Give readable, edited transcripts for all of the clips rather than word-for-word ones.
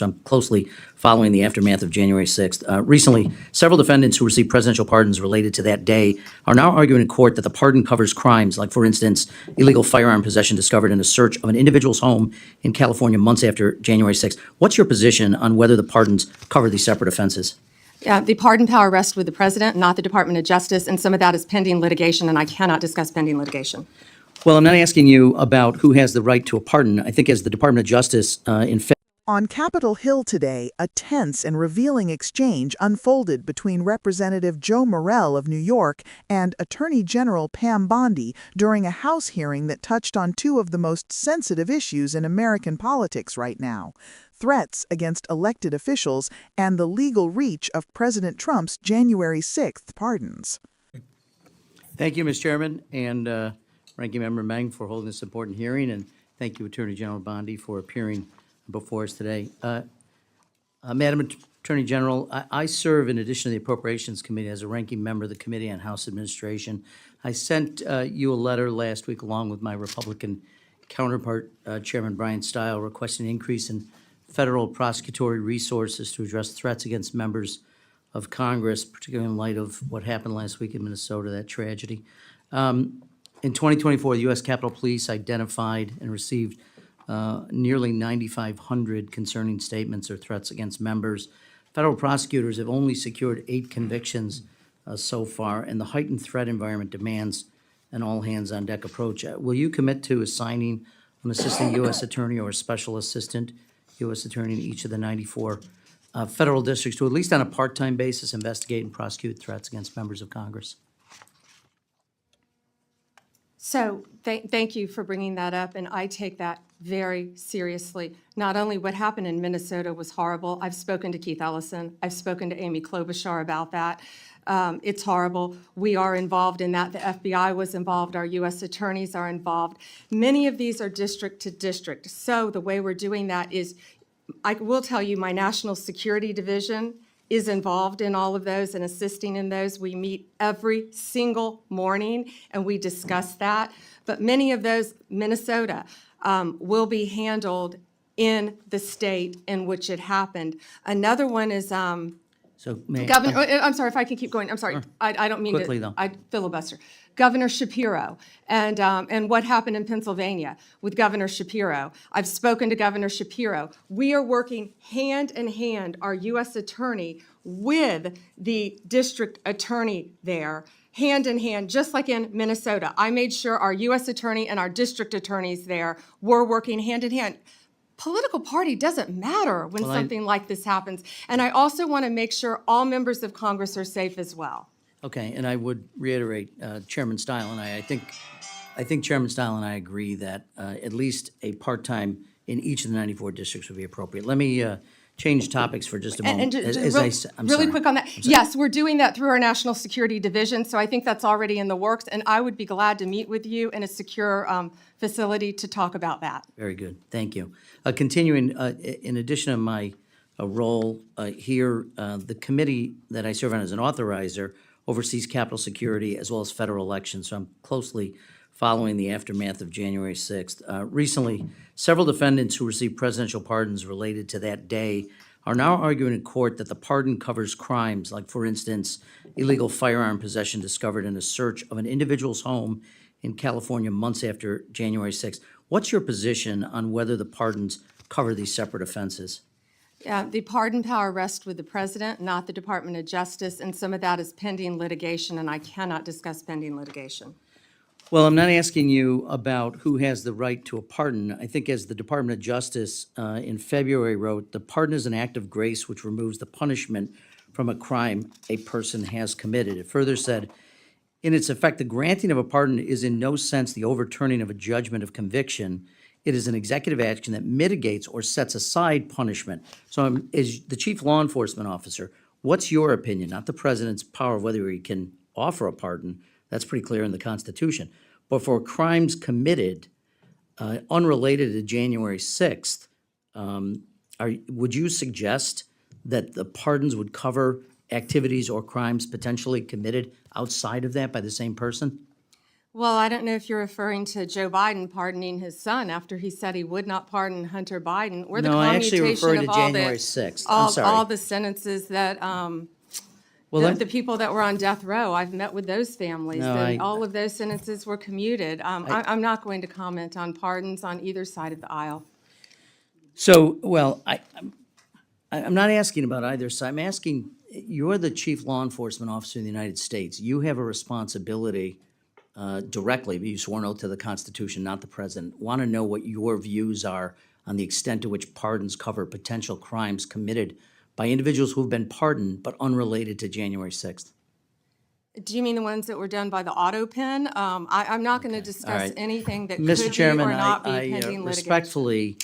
I'm closely following the aftermath of January 6th. Recently, several defendants who received presidential pardons related to that day are now arguing in court that the pardon covers crimes like, for instance, illegal firearm possession discovered in a search of an individual's home in California months after January 6th. What's your position on whether the pardons cover these separate offenses? Yeah, the pardon power rests with the president, not the Department of Justice, and some of that is pending litigation, and I cannot discuss pending litigation. Well, I'm not asking you about who has the right to a pardon. I think as the Department of Justice On Capitol Hill today, a tense and revealing exchange unfolded between Representative Joe Morelle of New York and Attorney General Pam Bondi during a House hearing that touched on two of the most sensitive issues in American politics right now: threats against elected officials and the legal reach of President Trump's January 6th pardons. Thank you, Mr. Chairman, and Ranking Member Meng for holding this important hearing, and thank you, Attorney General Bondi, for appearing before us today. Madam Attorney General, I serve, in addition to the Appropriations Committee, as a ranking member of the Committee on House Administration. I sent you a letter last week, along with my Republican counterpart, Chairman Brian Stile, requesting an increase in federal prosecutory resources to address threats against members of Congress, particularly in light of what happened last week in Minnesota, that tragedy. In 2024, the U.S. Capitol Police identified and received nearly 9,500 concerning statements or threats against members. Federal prosecutors have only secured 8 convictions so far, and the heightened threat environment demands an all-hands-on-deck approach. Will you commit to assigning an assistant U.S. attorney or a special assistant U.S. attorney in each of the 94 federal districts to, at least on a part-time basis, investigate and prosecute threats against members of Congress? So thank you for bringing that up, and I take that very seriously. Not only what happened in Minnesota was horrible. I've spoken to Keith Ellison. I've spoken to Amy Klobuchar about that. It's horrible. We are involved in that. The FBI was involved. Our U.S. attorneys are involved. Many of these are district to district. So the way we're doing that is, I will tell you, my National Security Division is involved in all of those and assisting in those. We meet every single morning and we discuss that. But many of those, Minnesota, will be handled in the state in which it happened. Another one is Governor. I'm sorry if I can keep going. I'm sorry. Sure. I don't mean Quickly, to. though. I filibuster. Governor Shapiro and what happened in Pennsylvania with Governor Shapiro. I've spoken to Governor Shapiro. We are working hand in hand, our U.S. attorney with the district attorney there, hand in hand, just like in Minnesota. I made sure our U.S. attorney and our district attorneys there were working hand in hand. Political party doesn't matter when something like this happens. And I also want to make sure all members of Congress are safe as well. Okay, and I would reiterate, Chairman Stile and I think Chairman Stile and I agree that at least a part-time in each of the 94 districts would be appropriate. Let me change topics for just a moment. I'm really quick on that. Yes, we're doing that through our National Security Division, so I think that's already in the works, and I would be glad to meet with you in a secure facility to talk about that. Very good, thank you. Continuing, in addition to my role here, the committee that I serve on as an authorizer oversees Capitol security as well as federal elections, so I'm closely following the aftermath of January 6th. Recently, several defendants who received presidential pardons related to that day are now arguing in court that the pardon covers crimes like, for instance, illegal firearm possession discovered in a search of an individual's home in California months after January 6th. What's your position on whether the pardons cover these separate offenses? Yeah, the pardon power rests with the president, not the Department of Justice, and some of that is pending litigation, and I cannot discuss pending litigation. Well, I'm not asking you about who has the right to a pardon. I think as the Department of Justice in February wrote, the pardon is an act of grace which removes the punishment from a crime a person has committed. It further said, in its effect, the granting of a pardon is in no sense the overturning of a judgment of conviction. It is an executive action that mitigates or sets aside punishment. So as the chief law enforcement officer, what's your opinion, not the president's power of whether he can offer a pardon? That's pretty clear in the Constitution. But for crimes committed unrelated to January 6th, would you suggest that the pardons would cover activities or crimes potentially committed outside of that by the same person? Well, I don't know if you're referring to Joe Biden pardoning his son after he said he would not pardon Hunter Biden, or the No, I actually commutation referred of to all January the 6th. I'm sorry. all the sentences that Well, the people that were on death row. I've met with those families. No, and I- all of those sentences were commuted. I'm not going to comment on pardons on either side of the aisle. So, well, I'm not asking about either side. I'm asking, you're the chief law enforcement officer in the United States. You have a responsibility directly, you sworn oath to the Constitution, not the president. Want to know what your views are on the extent to which pardons cover potential crimes committed by individuals who've been pardoned but unrelated to January 6th. Do you mean the ones that were done by the auto pen? I'm not going to discuss right. anything that Mr. could Chairman, be or not be I pending litigation. respectfully,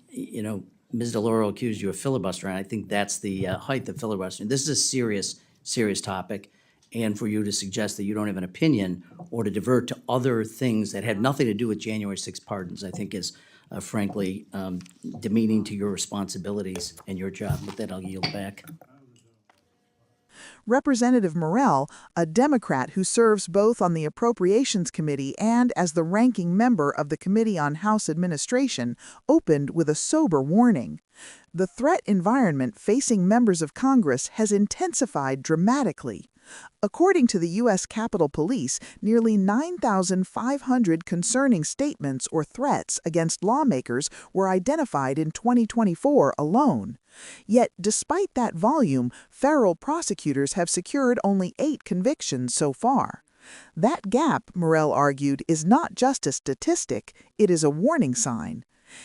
you know, Ms. DeLauro accused you of filibustering. I think that's the height of filibustering. This is a serious, serious topic. And for you to suggest that you don't have an opinion or to divert to other things that had nothing to do with January 6 pardons, I think is frankly demeaning to your responsibilities and your job. With that, I'll yield back. Representative Morelle, a Democrat who serves both on the Appropriations Committee and as the ranking member of the Committee on House Administration, opened with a sober warning. The threat environment facing members of Congress has intensified dramatically. According to the U.S. Capitol Police, nearly 9,500 concerning statements or threats against lawmakers were identified in 2024 alone. Yet, despite that volume, federal prosecutors have secured only 8 convictions so far. That gap, Morelle argued, is not just a statistic, it is a warning sign.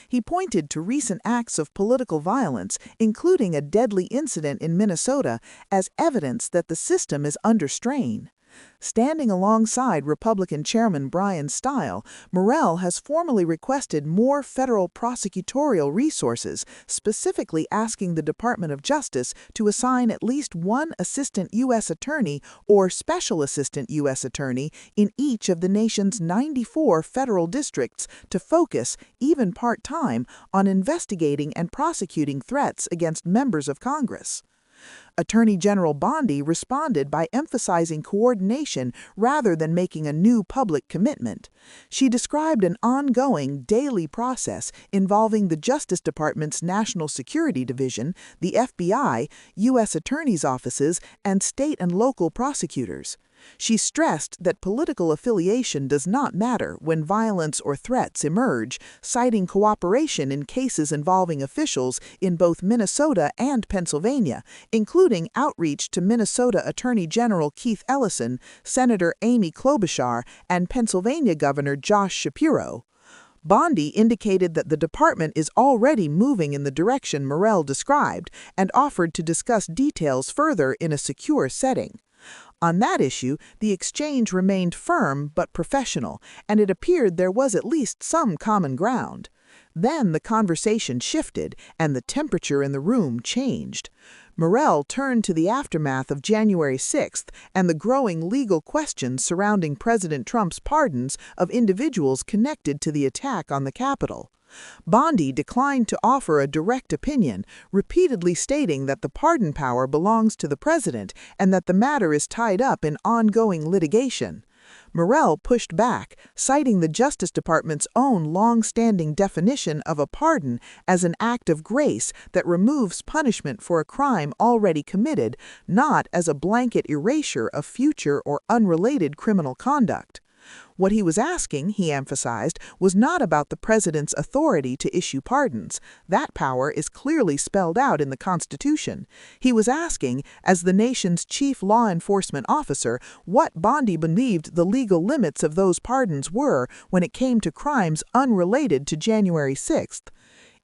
He pointed to recent acts of political violence, including a deadly incident in Minnesota, as evidence that the system is under strain. Standing alongside Republican Chairman Brian Stile, Morelle has formally requested more federal prosecutorial resources, specifically asking the Department of Justice to assign at least one assistant U.S. attorney or special assistant U.S. attorney in each of the nation's 94 federal districts to focus, even part-time, on investigating and prosecuting threats against members of Congress. Attorney General Bondi responded by emphasizing coordination rather than making a new public commitment. She described an ongoing, daily process involving the Justice Department's National Security Division, the FBI, U.S. attorneys' offices, and state and local prosecutors. She stressed that political affiliation does not matter when violence or threats emerge, citing cooperation in cases involving officials in both Minnesota and Pennsylvania, including outreach to Minnesota Attorney General Keith Ellison, Senator Amy Klobuchar, and Pennsylvania Governor Josh Shapiro. Bondi indicated that the department is already moving in the direction Morelle described and offered to discuss details further in a secure setting. On that issue, the exchange remained firm but professional, and it appeared there was at least some common ground. Then the conversation shifted, and the temperature in the room changed. Morelle turned to the aftermath of January 6th and the growing legal questions surrounding President Trump's pardons of individuals connected to the attack on the Capitol. Bondi declined to offer a direct opinion, repeatedly stating that the pardon power belongs to the president and that the matter is tied up in ongoing litigation. Morelle pushed back, citing the Justice Department's own long-standing definition of a pardon as an act of grace that removes punishment for a crime already committed, not as a blanket erasure of future or unrelated criminal conduct. What he was asking, he emphasized, was not about the president's authority to issue pardons. That power is clearly spelled out in the Constitution. He was asking, as the nation's chief law enforcement officer, what Bondi believed the legal limits of those pardons were when it came to crimes unrelated to January 6th.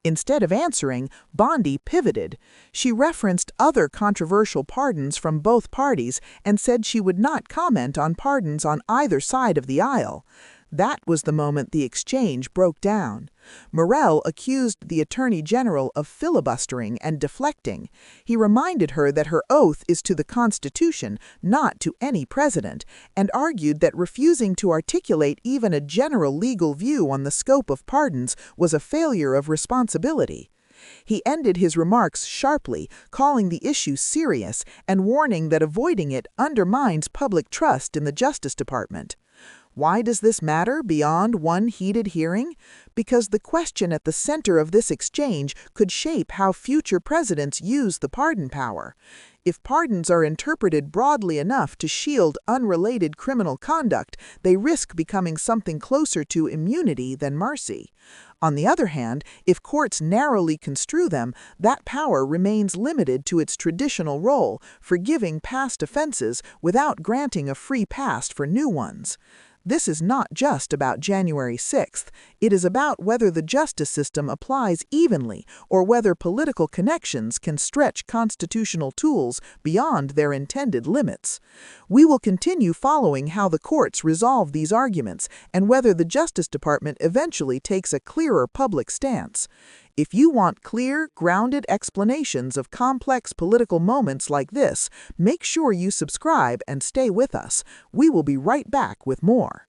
Instead of answering, Bondi pivoted. She referenced other controversial pardons from both parties and said she would not comment on pardons on either side of the aisle. That was the moment the exchange broke down. Morelle accused the Attorney General of filibustering and deflecting. He reminded her that her oath is to the Constitution, not to any president, and argued that refusing to articulate even a general legal view on the scope of pardons was a failure of responsibility. He ended his remarks sharply, calling the issue serious and warning that avoiding it undermines public trust in the Justice Department. Why does this matter beyond one heated hearing? Because the question at the center of this exchange could shape how future presidents use the pardon power. If pardons are interpreted broadly enough to shield unrelated criminal conduct, they risk becoming something closer to immunity than mercy. On the other hand, if courts narrowly construe them, that power remains limited to its traditional role, forgiving past offenses without granting a free pass for new ones. This is not just about January 6th. It is about whether the justice system applies evenly or whether political connections can stretch constitutional tools beyond their intended limits. We will continue following how the courts resolve these arguments and whether the Justice Department eventually takes a clearer public stance. If you want clear, grounded explanations of complex political moments like this, make sure you subscribe and stay with us. We will be right back with more.